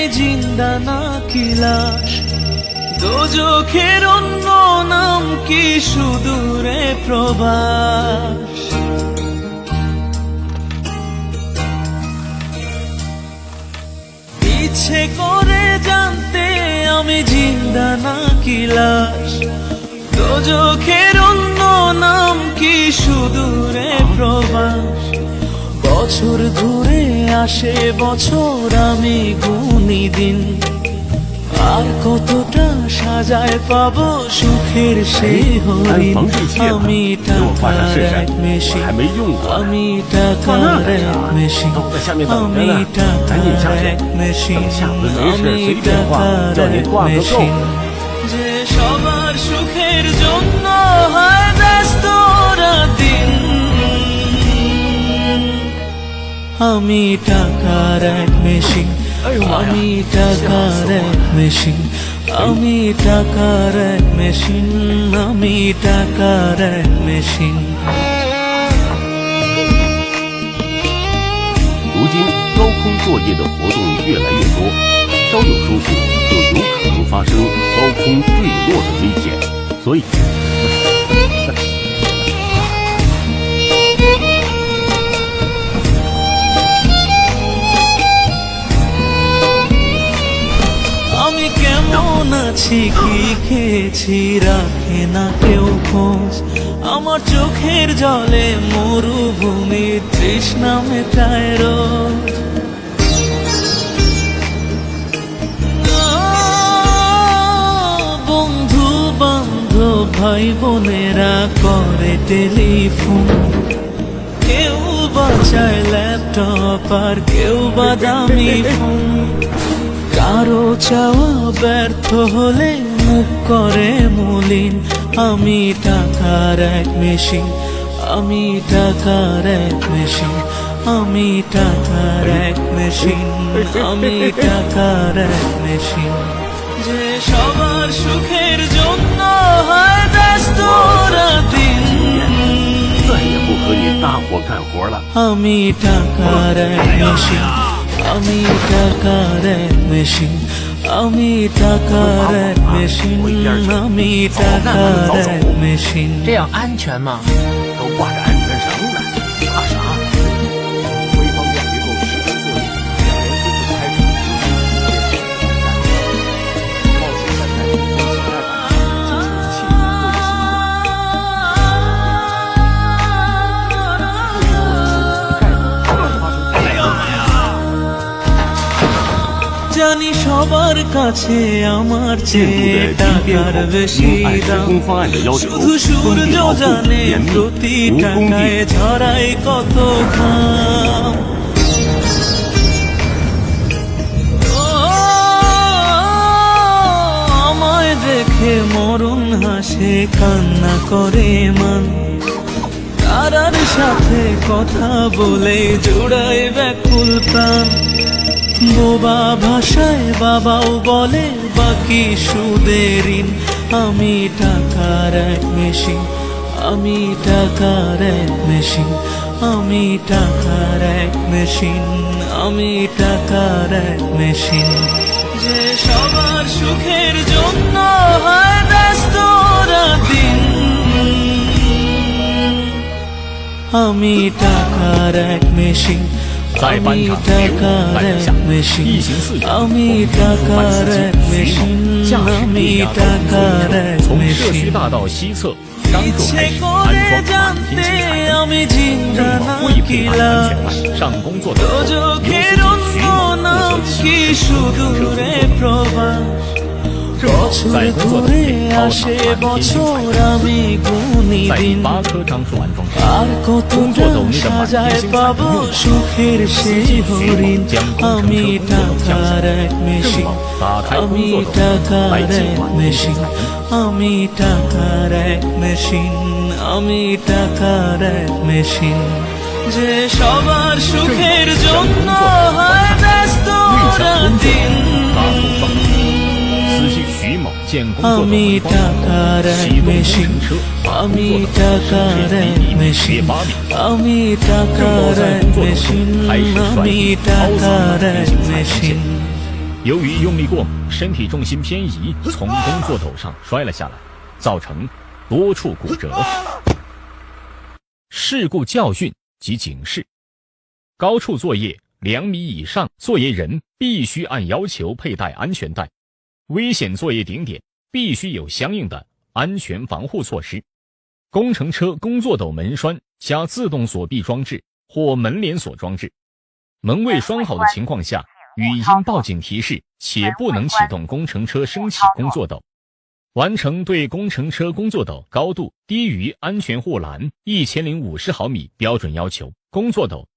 আমি জিন্দা নাকি লাশ, দোজখের অন্য নাম কি সুদূরে প্রবাস। ইচ্ছে করে জানতে আমি জিন্দা নাকি লাশ, দোজখের অন্য নাম কি সুদূরে প্রবাস। বছর ঘুরে আসে বছর, আমি গুনি দিন, আর কতটা সাজায় পাবো সুখের সেই হরিণ। আমি টাকার এক মেশিন, আমি টাকার এক মেশিন, আমি টাকার এক মেশিন, আমি টাকার এক মেশিন, যে সবার সুখের জন্য হয় ব্যস্ত রাতদিন। আমি টাকার এক মেশিন, আমি টাকার এক মেশিন, আমি টাকার এক মেশিন, আমি টাকার এক মেশিন。如今高空作业的活动越来越多，稍有疏忽就有可能发生高空坠落的危险，所以。আমি কেমন আছি কি খেয়েছি রাখে না কেউ খোঁজ, আমার চোখের জলে মরুভূমির তৃষ্ণা মেটায় রোজ। বন্ধু বান্ধব ভাই বোনেরা করে টেলিফোন, কেউ বাঁচায় ল্যাপটপ আর কেউ বা দামি ফোন। কারো চাওয়া ব্যর্থ হলে মুখ করে মলিন। আমি টাকার এক মেশিন, আমি টাকার এক মেশিন, আমি টাকার এক মেশিন, আমি টাকার এক মেশিন, যে সবার সুখের জন্য হয় ব্যস্ত রাতদিন। আমি টাকার এক মেশিন, আমি টাকার এক মেশিন, আমি টাকার এক মেশিন, আমি টাকার এক মেশিন।这样安全吗？都挂着安全绳呢，怕啥？潍坊电结构施工作业2年多就开始，冒险站在172进行气体作业施工。জানি সবার কাছে আমার চেয়ে টাকার বেশি দাম, শুধু সূর্য জানে প্রতি টাকায় ঝরাই কত ঘাম। আমায় দেখে মরণ হাসে কান্না করে মান, তারার সাথে কথা বলে জোড়ায় ব্যাকুল প্রাণ। বোবা ভাষায় বাবাও বলে বাকি সুদের ঋণ। আমি টাকার এক মেশিন, আমি টাকার এক মেশিন, আমি টাকার এক মেশিন, আমি টাকার এক মেশিন, যে সবার সুখের জন্য হয় ব্যস্ত রাতদিন। আমি টাকার এক মেশিন, আমি টাকার এক মেশিন, আমি টাকার এক মেশিন, আমি টাকার এক মেশিন। ইচ্ছে করে জানতে আমি জিন্দা নাকি লাশ, দোজখের অন্য নাম কি সুদূরে প্রবাস। বছর ঘুরে আসে বছর, আমি গুনি দিন, আর কতটা সাজায় পাবো সুখের সেই হরিণ। আমি টাকার এক মেশিন, আমি টাকার এক মেশিন, আমি টাকার এক মেশিন, আমি টাকার এক মেশিন, যে সবার সুখের জন্য হয় ব্যস্ত রাতদিন। আমি টাকার এক মেশিন, আমি টাকার এক মেশিন, আমি টাকার এক মেশিন, আমি টাকার এক মেশিন। 由于用力过猛，身体重心偏移，从工作斗上摔了下来，造成多处骨折。事故教训及警示：高处作业2米以上，作业人必须按要求佩戴安全带；危险作业顶点必须有相应的安全防护措施。工程车工作斗门栓加自动锁闭装置或门连锁装置，门未栓好的情况下，语音报警提示，且不能启动工程车升起工作斗。完成对工程车工作斗高度低于安全护栏1050毫米标准要求，工作斗